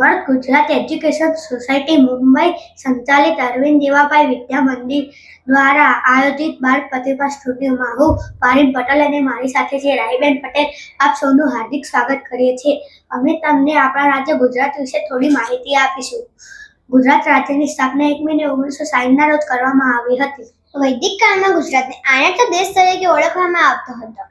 મળ Gujarat education society Mumbai સંચાલિત અરવિંદ દેવાભાઈ વિદ્યા મંદિર દ્વારા આયોજિત બાળ પ્રતિભા સ્ટુડિયોમાં હું પારીન પટેલ અને મારી સાથે છે રાહીબેન પટેલ આપ સૌનું હાર્દિક સ્વાગત કરીએ છીએ. અમે તમને આપણા રાજ્ય ગુજરાત વિશે થોડી માહિતી આપીશું. ગુજરાત રાજ્યની સ્થાપના 1 મે 1960ના રોજ કરવામાં આવી હતી. વૈદિક કાળમાં ગુજરાતને આર્યક દેશ તરીકે ઓળખવામાં આવતો હતો.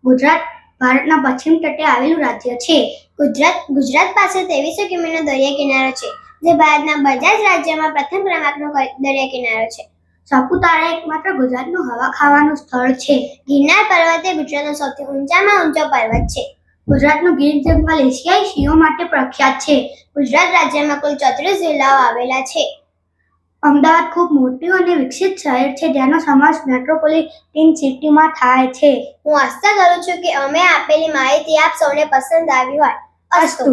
ગુજરાત ભારતના પશ્ચિમ તટે આવેલું રાજ્ય છે. ગુજરાત પાસે 2300 કિમીનો દરિયા કિનારો છે, જે ભારતના બધા જ રાજ્યોમાં પ્રથમ ક્રમાંકનો દરિયા કિનારો છે. સાપુતારા એકમાત્ર ગુજરાતનું હવા ખાવાનું સ્થળ છે. ગિરનાર પર્વત એ ગુજરાતનો સૌથી ઊંચામાં ઊંચો પર્વત છે. ગુજરાતનું ગીર જંગલ એશિયાઈ સિંહો માટે પ્રખ્યાત છે. ગુજરાત રાજ્યમાં કુલ 34 જિલ્લાઓ આવેલા છે. અમદાવાદ ખૂબ મોટું અને વિકસિત શહેર છે, જેનો સમાવેશ મેટ્રોપોલિટન સિટીમાં થાય છે. હું આશા કરું છું કે અમે આપેલી માહિતી આપ સૌને પસંદ આવી હોય. અસ્તુ.